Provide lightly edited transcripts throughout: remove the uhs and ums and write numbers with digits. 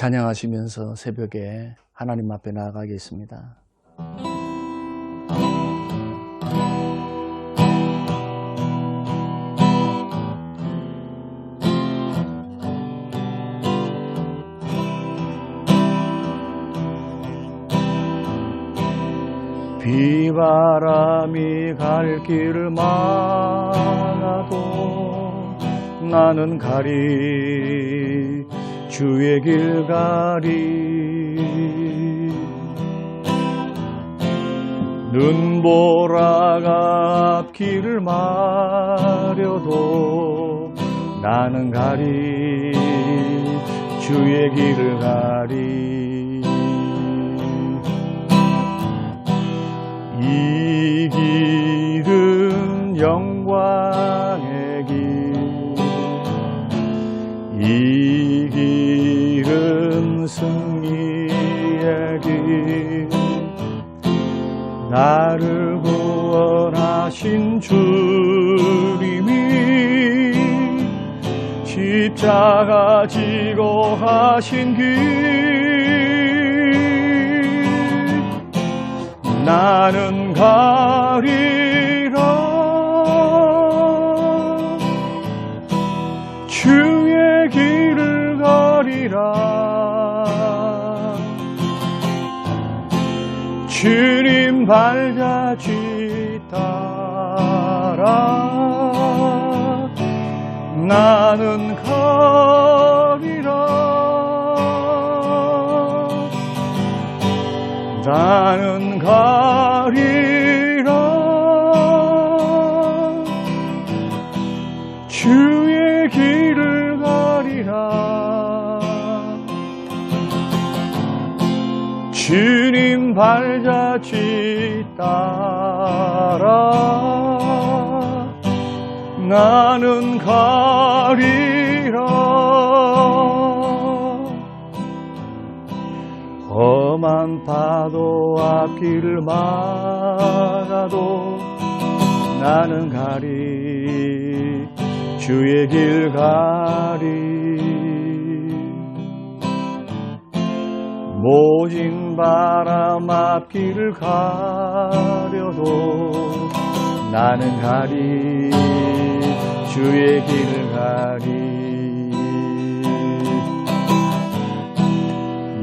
찬양하시면서 새벽에 하나님 앞에 나아가겠습니다. 비바람이 갈 길을 막아도 나는 가리, 주의 길 가리. 눈보라가 앞길을 마려도 나는 가리, 주의 길을 가리. 이 길은 영광의 길, 이 길은 승리의 길. 나를 구원하신 주님이 십자가 지고 하신 길. 나는 가리라, 주의 길을 가리라. 주님 발자취 따라 나는 가리라. 나는 가리라, 주의 길을 가리라. 주님 발자취 따라 나는 가리라. 험한 파도 앞길을 막아도 나는 가리, 주의 길 가리. 모진 바람 앞길을 가려도 나는 가리, 주의 길을 가리.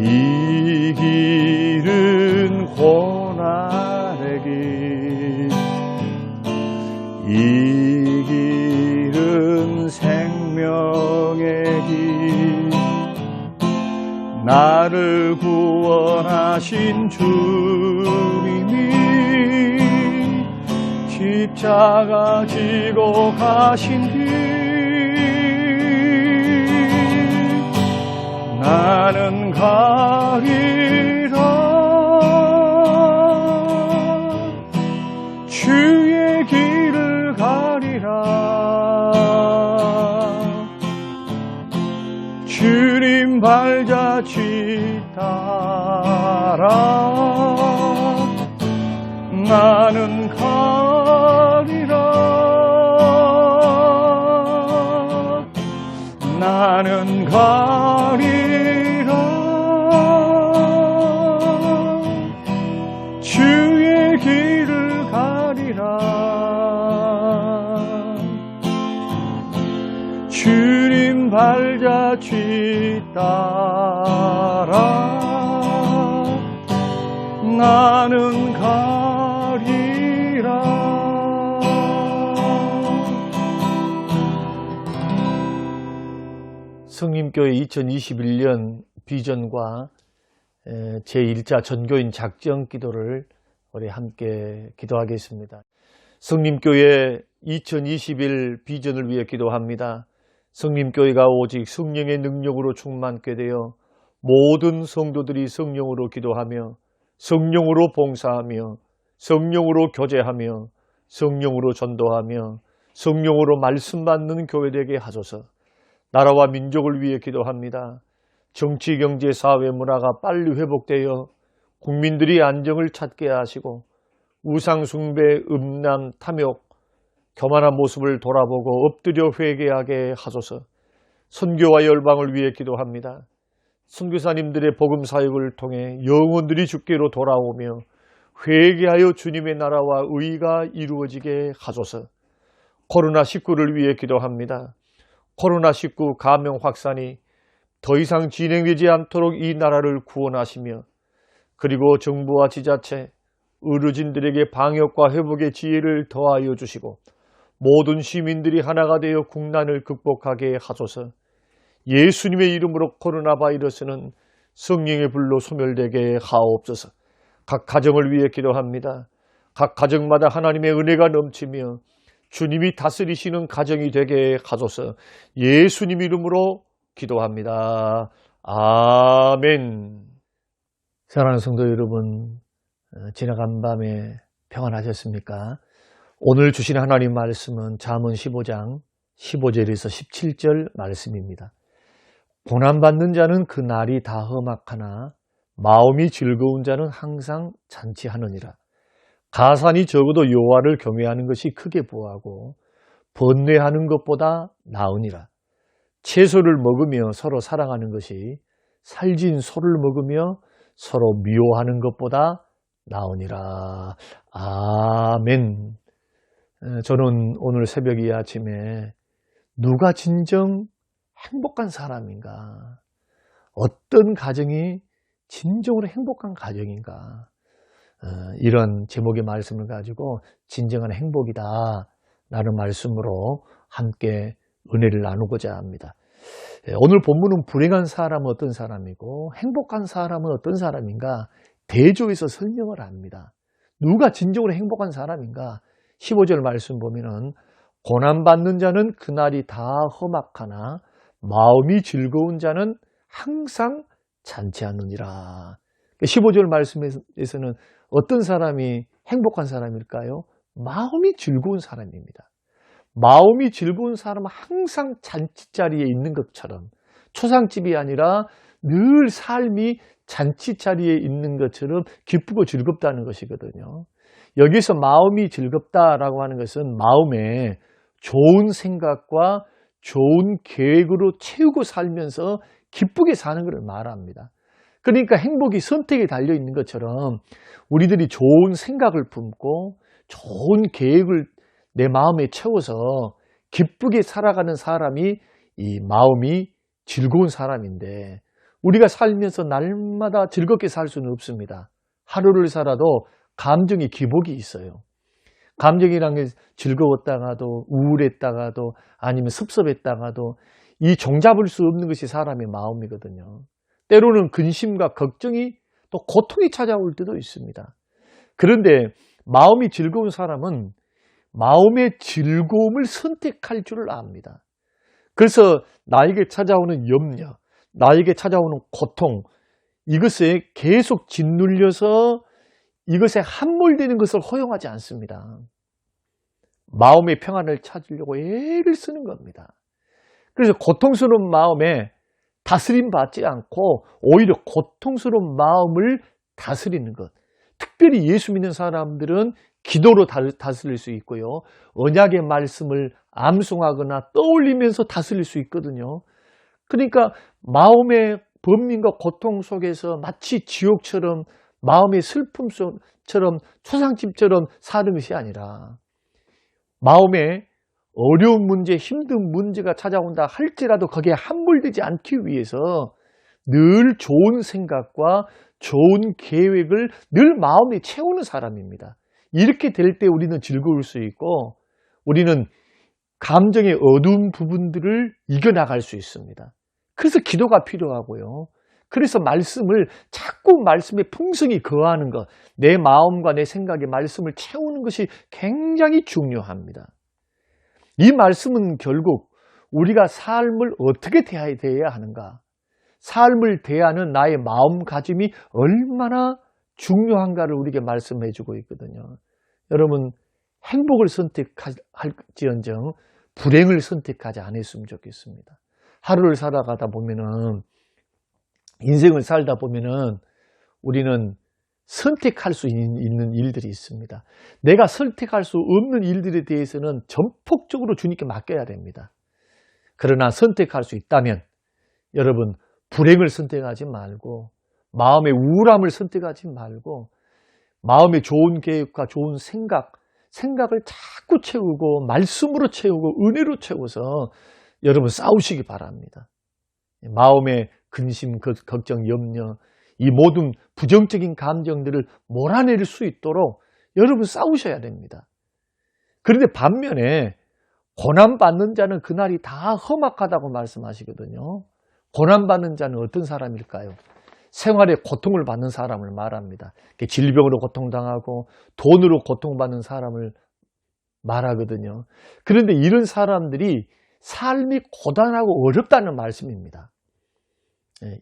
이 길은 고난의 길, 이 길은 생명의 길. 나를 구원하신 주님이 십자가 지고 가신 길. 나는 가리라, 주의 길을 가리라. 주님 발자취 따라 나는 가리라. 나는 가리라, 주의 길을 가리라. 주님 발자취 따라 나는 가리라. 성림교회 2021년 비전과 제1차 전교인 작정 기도를 우리 함께 기도하겠습니다. 성림교회 2021 비전을 위해 기도합니다. 성림교회가 오직 성령의 능력으로 충만케 되어 모든 성도들이 성령으로 기도하며 성령으로 봉사하며 성령으로 교제하며 성령으로 전도하며 성령으로 말씀 받는 교회 되게 하소서. 나라와 민족을 위해 기도합니다. 정치, 경제, 사회, 문화가 빨리 회복되어 국민들이 안정을 찾게 하시고 우상 숭배, 음란, 탐욕, 교만한 모습을 돌아보고 엎드려 회개하게 하소서. 선교와 열방을 위해 기도합니다. 선교사님들의 복음 사역을 통해 영혼들이 주께로 돌아오며 회개하여 주님의 나라와 의가 이루어지게 하소서. 코로나19를 위해 기도합니다. 코로나19 감염 확산이 더 이상 진행되지 않도록 이 나라를 구원하시며, 그리고 정부와 지자체, 의료진들에게 방역과 회복의 지혜를 더하여 주시고 모든 시민들이 하나가 되어 국난을 극복하게 하소서. 예수님의 이름으로 코로나 바이러스는 성령의 불로 소멸되게 하옵소서. 각 가정을 위해 기도합니다. 각 가정마다 하나님의 은혜가 넘치며 주님이 다스리시는 가정이 되게 하소서. 예수님 이름으로 기도합니다. 아멘. 사랑하는 성도 여러분, 지나간 밤에 평안하셨습니까? 오늘 주신 하나님 말씀은 잠언 15장 15절에서 17절 말씀입니다. 고난받는 자는 그 날이 다 험악하나 마음이 즐거운 자는 항상 잔치하느니라. 가산이 적어도 여호와를 경외하는 것이 크게 부하고 번뇌하는 것보다 나으니라. 채소를 먹으며 서로 사랑하는 것이 살진 소를 먹으며 서로 미워하는 것보다 나으니라. 아멘. 저는 오늘 새벽 이 아침에 누가 진정 행복한 사람인가? 어떤 가정이 진정으로 행복한 가정인가? 이런 제목의 말씀을 가지고 진정한 행복이다 라는 말씀으로 함께 은혜를 나누고자 합니다. 오늘 본문은 불행한 사람은 어떤 사람이고 행복한 사람은 어떤 사람인가 대조해서 설명을 합니다. 누가 진정으로 행복한 사람인가? 15절 말씀 보면은 고난받는 자는 그날이 다 험악하나 마음이 즐거운 자는 항상 잔치하느니라. 15절 말씀에서는 어떤 사람이 행복한 사람일까요? 마음이 즐거운 사람입니다. 마음이 즐거운 사람은 항상 잔치자리에 있는 것처럼, 초상집이 아니라 늘 삶이 잔치자리에 있는 것처럼 기쁘고 즐겁다는 것이거든요. 여기서 마음이 즐겁다라고 하는 것은 마음에 좋은 생각과 좋은 계획으로 채우고 살면서 기쁘게 사는 것을 말합니다. 그러니까 행복이 선택에 달려 있는 것처럼 우리들이 좋은 생각을 품고 좋은 계획을 내 마음에 채워서 기쁘게 살아가는 사람이 이 마음이 즐거운 사람인데, 우리가 살면서 날마다 즐겁게 살 수는 없습니다. 하루를 살아도 감정의 기복이 있어요. 감정이란 게 즐거웠다가도 우울했다가도 아니면 섭섭했다가도 이 종잡을 수 없는 것이 사람의 마음이거든요. 때로는 근심과 걱정이 또 고통이 찾아올 때도 있습니다. 그런데 마음이 즐거운 사람은 마음의 즐거움을 선택할 줄을 압니다. 그래서 나에게 찾아오는 염려, 나에게 찾아오는 고통, 이것에 계속 짓눌려서 이것에 함몰되는 것을 허용하지 않습니다. 마음의 평안을 찾으려고 애를 쓰는 겁니다. 그래서 고통스러운 마음에 다스림 받지 않고 오히려 고통스러운 마음을 다스리는 것. 특별히 예수 믿는 사람들은 기도로 다스릴 수 있고요. 언약의 말씀을 암송하거나 떠올리면서 다스릴 수 있거든요. 그러니까 마음의 번민과 고통 속에서 마치 지옥처럼 마음의 슬픔처럼 초상집처럼 사는 것이 아니라, 마음에 어려운 문제, 힘든 문제가 찾아온다 할지라도 거기에 함몰되지 않기 위해서 늘 좋은 생각과 좋은 계획을 늘 마음에 채우는 사람입니다. 이렇게 될 때 우리는 즐거울 수 있고, 우리는 감정의 어두운 부분들을 이겨나갈 수 있습니다. 그래서 기도가 필요하고요. 그래서 말씀을 자꾸 말씀에 풍성히 거하는 것, 내 마음과 내 생각에 말씀을 채우는 것이 굉장히 중요합니다. 이 말씀은 결국 우리가 삶을 어떻게 대해야 하는가, 삶을 대하는 나의 마음가짐이 얼마나 중요한가를 우리에게 말씀해 주고 있거든요. 여러분, 행복을 선택할지언정 불행을 선택하지 않았으면 좋겠습니다. 하루를 살아가다 보면은, 인생을 살다 보면은 우리는 선택할 수 있는 일들이 있습니다. 내가 선택할 수 없는 일들에 대해서는 전폭적으로 주님께 맡겨야 됩니다. 그러나 선택할 수 있다면 여러분, 불행을 선택하지 말고 마음의 우울함을 선택하지 말고 마음의 좋은 계획과 좋은 생각을 자꾸 채우고 말씀으로 채우고 은혜로 채워서 여러분 싸우시기 바랍니다. 마음의 근심, 걱정, 염려, 이 모든 부정적인 감정들을 몰아낼 수 있도록 여러분 싸우셔야 됩니다. 그런데 반면에 고난받는 자는 그날이 다 험악하다고 말씀하시거든요. 고난받는 자는 어떤 사람일까요? 생활에 고통을 받는 사람을 말합니다. 질병으로 고통당하고 돈으로 고통받는 사람을 말하거든요. 그런데 이런 사람들이 삶이 고단하고 어렵다는 말씀입니다.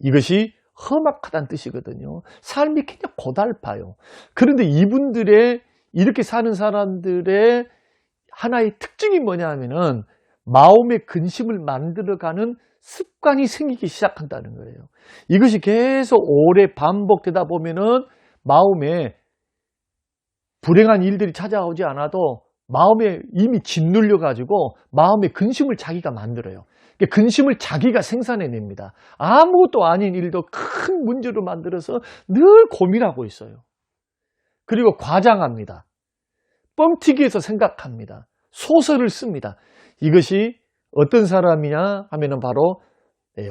이것이 험악하다는 뜻이거든요. 삶이 굉장히 고달파요. 그런데 이분들의 이렇게 사는 사람들의 하나의 특징이 뭐냐 하면은 마음의 근심을 만들어가는 습관이 생기기 시작한다는 거예요. 이것이 계속 오래 반복되다 보면은 마음에 불행한 일들이 찾아오지 않아도 마음에 이미 짓눌려 가지고 마음의 근심을 자기가 만들어요. 근심을 자기가 생산해냅니다. 아무것도 아닌 일도 큰 문제로 만들어서 늘 고민하고 있어요. 그리고 과장합니다. 뻥튀기해서 생각합니다. 소설을 씁니다. 이것이 어떤 사람이냐 하면은 바로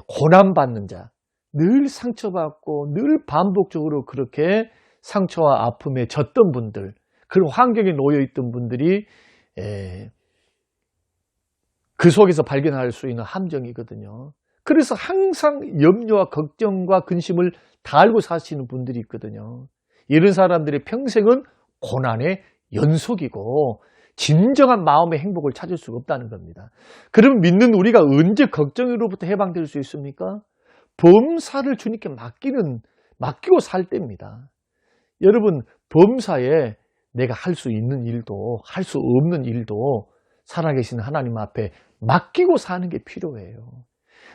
고난받는 자, 늘 상처받고 늘 반복적으로 그렇게 상처와 아픔에 젖던 분들, 그런 환경에 놓여 있던 분들이 그 속에서 발견할 수 있는 함정이거든요. 그래서 항상 염려와 걱정과 근심을 다 알고 사시는 분들이 있거든요. 이런 사람들의 평생은 고난의 연속이고 진정한 마음의 행복을 찾을 수가 없다는 겁니다. 그럼 믿는 우리가 언제 걱정으로부터 해방될 수 있습니까? 범사를 주님께 맡기고 살 때입니다. 여러분, 범사에 내가 할 수 있는 일도 할 수 없는 일도 살아계신 하나님 앞에 맡기고 사는 게 필요해요.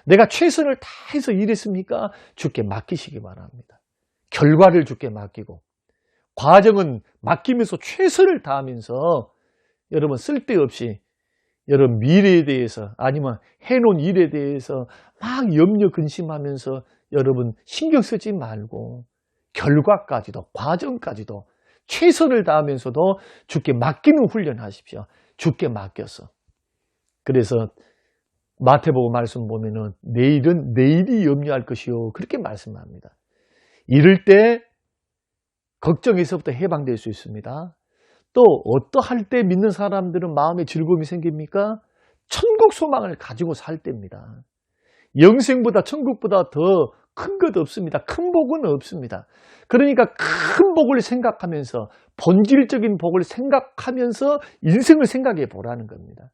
내가 최선을 다해서 일했습니까? 주께 맡기시기 바랍니다. 결과를 주께 맡기고 과정은 맡기면서 최선을 다하면서 여러분 쓸데없이 여러분 미래에 대해서 아니면 해놓은 일에 대해서 막 염려 근심하면서 여러분 신경 쓰지 말고 결과까지도 과정까지도 최선을 다하면서도 주께 맡기는 훈련하십시오. 주께 맡겨서. 그래서 마태복음 말씀 보면은 내일은 내일이 염려할 것이요 그렇게 말씀합니다. 이럴 때 걱정에서부터 해방될 수 있습니다. 또 어떠할 때 믿는 사람들은 마음에 즐거움이 생깁니까? 천국 소망을 가지고 살 때입니다. 영생보다 천국보다 더 큰 것 없습니다. 큰 복은 없습니다. 그러니까 큰 복을 생각하면서 본질적인 복을 생각하면서 인생을 생각해 보라는 겁니다.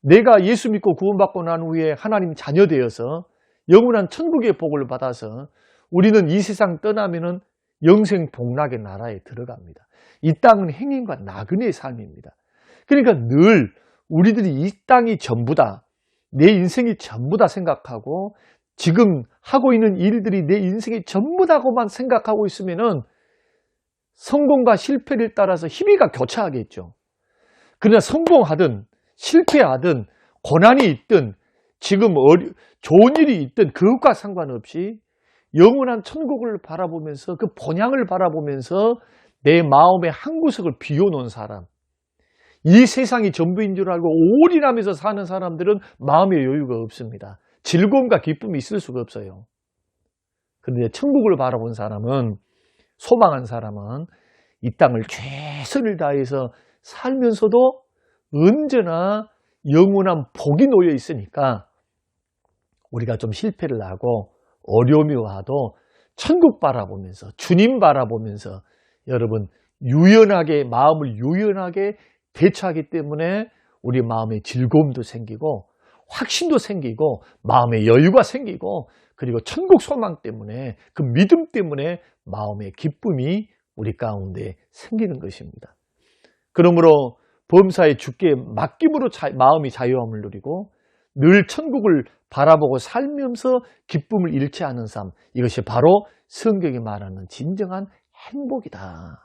내가 예수 믿고 구원받고 난 후에 하나님 자녀 되어서 영원한 천국의 복을 받아서 우리는 이 세상 떠나면은 영생 복락의 나라에 들어갑니다. 이 땅은 행인과 나그네의 삶입니다. 그러니까 늘 우리들이 이 땅이 전부다, 내 인생이 전부다 생각하고 지금 하고 있는 일들이 내 인생이 전부다고만 생각하고 있으면은 성공과 실패를 따라서 희비가 교차하겠죠. 그러나 성공하든 실패하든 고난이 있든 지금 좋은 일이 있든 그것과 상관없이 영원한 천국을 바라보면서 그 본향을 바라보면서 내 마음의 한 구석을 비워놓은 사람, 이 세상이 전부인 줄 알고 올인하면서 사는 사람들은 마음의 여유가 없습니다. 즐거움과 기쁨이 있을 수가 없어요. 그런데 천국을 바라본 사람은, 소망한 사람은 이 땅을 최선을 다해서 살면서도 언제나 영원한 복이 놓여 있으니까 우리가 좀 실패를 하고 어려움이 와도 천국 바라보면서 주님 바라보면서 여러분 마음을 유연하게 대처하기 때문에 우리 마음에 즐거움도 생기고 확신도 생기고 마음의 여유가 생기고 그리고 천국 소망 때문에 그 믿음 때문에 마음의 기쁨이 우리 가운데 생기는 것입니다. 그러므로 범사에 주께 맡김으로 마음이 자유함을 누리고 늘 천국을 바라보고 살면서 기쁨을 잃지 않은 삶, 이것이 바로 성경이 말하는 진정한 행복이다.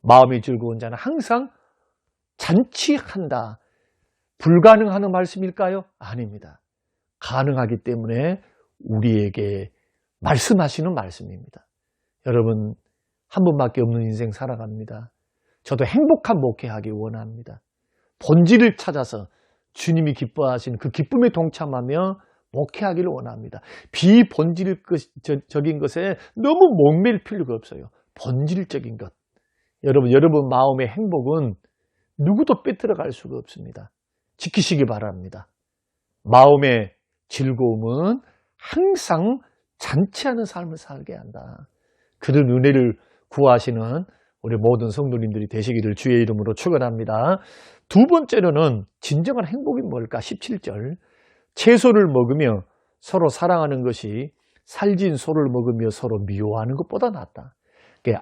마음이 즐거운 자는 항상 잔치한다. 불가능한 말씀일까요? 아닙니다. 가능하기 때문에 우리에게 말씀하시는 말씀입니다. 여러분, 한 번밖에 없는 인생 살아갑니다. 저도 행복한 목회하기 원합니다. 본질을 찾아서 주님이 기뻐하시는 그 기쁨에 동참하며 목회하기를 원합니다. 비본질적인 것에 너무 목맬 필요가 없어요. 본질적인 것. 여러분 마음의 행복은 누구도 빼들어갈 수가 없습니다. 지키시기 바랍니다. 마음의 즐거움은 항상 잔치하는 삶을 살게 한다. 그런 은혜를 구하시는 우리 모든 성도님들이 되시기를 주의 이름으로 축원합니다. 두 번째로는 진정한 행복이 뭘까? 17절. 채소를 먹으며 서로 사랑하는 것이 살진 소를 먹으며 서로 미워하는 것보다 낫다.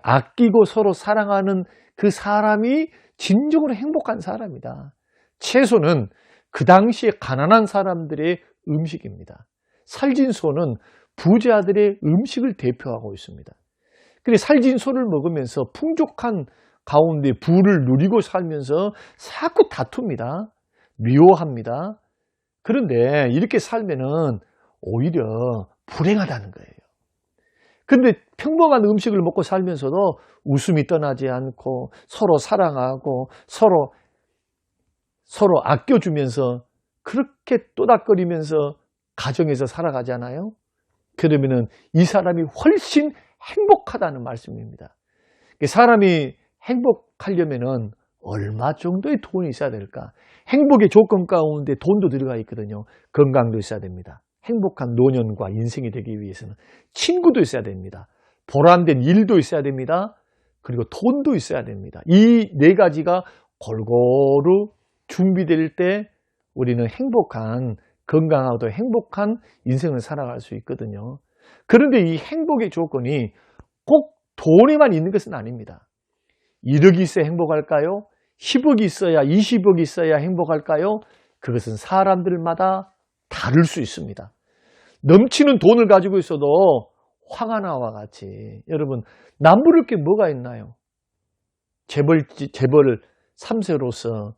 아끼고 서로 사랑하는 그 사람이 진정으로 행복한 사람이다. 채소는 그 당시에 가난한 사람들의 음식입니다. 살진 소는 부자들의 음식을 대표하고 있습니다. 그래 살진 소를 먹으면서 풍족한 가운데 부를 누리고 살면서 자꾸 다툽니다. 미워합니다. 그런데 이렇게 살면은 오히려 불행하다는 거예요. 그런데 평범한 음식을 먹고 살면서도 웃음이 떠나지 않고 서로 사랑하고 서로 아껴주면서 그렇게 또닥거리면서 가정에서 살아가잖아요. 그러면은 이 사람이 훨씬 행복하다는 말씀입니다. 사람이 행복하려면은 얼마 정도의 돈이 있어야 될까? 행복의 조건 가운데 돈도 들어가 있거든요. 건강도 있어야 됩니다. 행복한 노년과 인생이 되기 위해서는 친구도 있어야 됩니다. 보람된 일도 있어야 됩니다. 그리고 돈도 있어야 됩니다. 이 네 가지가 골고루 준비될 때 우리는 행복한, 건강하고 행복한 인생을 살아갈 수 있거든요. 그런데 이 행복의 조건이 꼭 돈에만 있는 것은 아닙니다. 1억이 있어야 행복할까요? 10억이 있어야, 20억이 있어야 행복할까요? 그것은 사람들마다 다를 수 있습니다. 넘치는 돈을 가지고 있어도 황하나와 같이, 여러분, 남부를 게 뭐가 있나요? 재벌 3세로서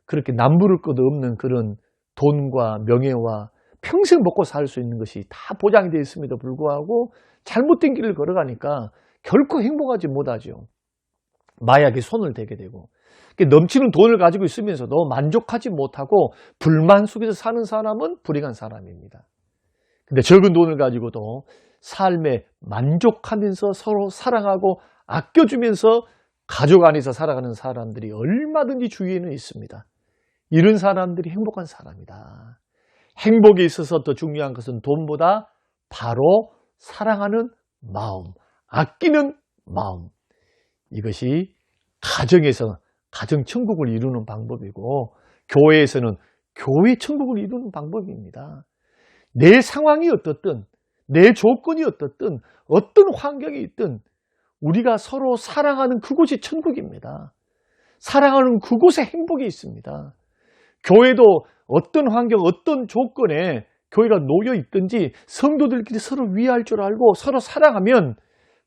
그렇게 남부를 것도 없는 그런 돈과 명예와 평생 먹고 살 수 있는 것이 다 보장이 되어 있음에도 불구하고 잘못된 길을 걸어가니까 결코 행복하지 못하죠. 마약에 손을 대게 되고 넘치는 돈을 가지고 있으면서도 만족하지 못하고 불만 속에서 사는 사람은 불행한 사람입니다. 근데 적은 돈을 가지고도 삶에 만족하면서 서로 사랑하고 아껴주면서 가족 안에서 살아가는 사람들이 얼마든지 주위에는 있습니다. 이런 사람들이 행복한 사람이다. 행복에 있어서 더 중요한 것은 돈보다 바로 사랑하는 마음, 아끼는 마음. 이것이 가정에서 가정천국을 이루는 방법이고 교회에서는 교회 천국을 이루는 방법입니다. 내 상황이 어떻든 내 조건이 어떻든 어떤 환경이 있든 우리가 서로 사랑하는 그곳이 천국입니다. 사랑하는 그곳에 행복이 있습니다. 교회도 어떤 환경, 어떤 조건에 교회가 놓여 있든지 성도들끼리 서로 위할 줄 알고 서로 사랑하면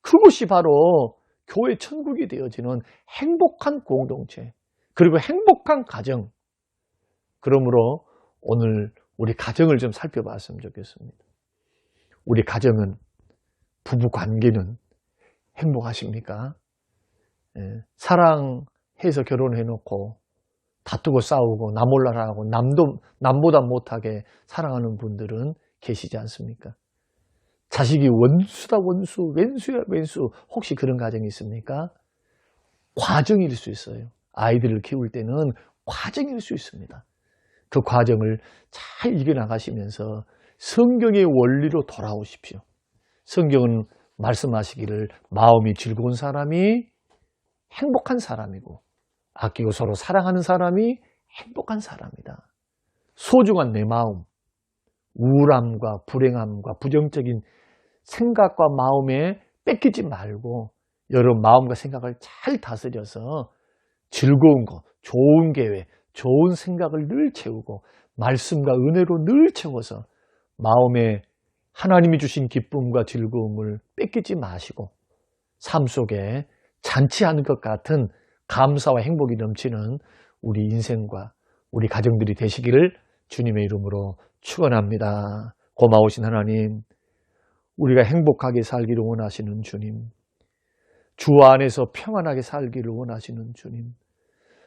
그곳이 바로 교회 천국이 되어지는 행복한 공동체, 그리고 행복한 가정. 그러므로 오늘 우리 가정을 좀 살펴봤으면 좋겠습니다. 우리 가정은, 부부 관계는 행복하십니까? 사랑해서 결혼해놓고 다투고 싸우고 나 몰라라 하고 남보다 못하게 사랑하는 분들은 계시지 않습니까? 자식이 원수다 원수, 왼수야 왼수, 혹시 그런 가정이 있습니까? 과정일 수 있어요. 아이들을 키울 때는 과정일 수 있습니다. 그 과정을 잘 이겨나가시면서 성경의 원리로 돌아오십시오. 성경은 말씀하시기를 마음이 즐거운 사람이 행복한 사람이고 아끼고 서로 사랑하는 사람이 행복한 사람이다. 소중한 내 마음, 우울함과 불행함과 부정적인 생각과 마음에 뺏기지 말고 여러분 마음과 생각을 잘 다스려서 즐거운 것, 좋은 계획, 좋은 생각을 늘 채우고 말씀과 은혜로 늘 채워서 마음에 하나님이 주신 기쁨과 즐거움을 뺏기지 마시고 삶 속에 잔치하는 것 같은 감사와 행복이 넘치는 우리 인생과 우리 가정들이 되시기를 주님의 이름으로 축원합니다. 고마우신 하나님, 우리가 행복하게 살기를 원하시는 주님, 주 안에서 평안하게 살기를 원하시는 주님,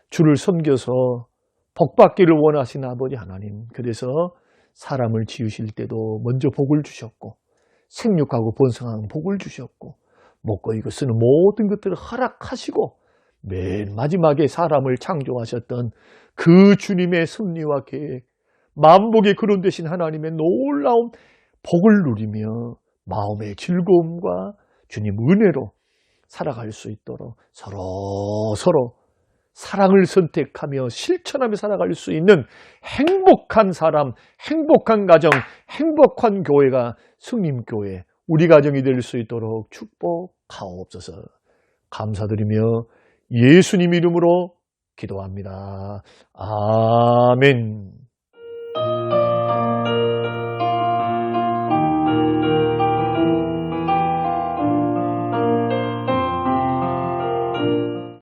주를 섬겨서 복받기를 원하시는 아버지 하나님, 그래서 사람을 지으실 때도 먼저 복을 주셨고 생육하고 번성하는 복을 주셨고 먹고 이거 쓰는 모든 것들을 허락하시고 맨 마지막에 사람을 창조하셨던 그 주님의 섭리와 계획, 만복의 근원 되신 하나님의 놀라운 복을 누리며 마음의 즐거움과 주님 은혜로 살아갈 수 있도록 서로 사랑을 선택하며 실천하며 살아갈 수 있는 행복한 사람, 행복한 가정, 행복한 교회가 승림교회, 우리 가정이 될 수 있도록 축복하옵소서. 감사드리며 예수님 이름으로 기도합니다. 아멘.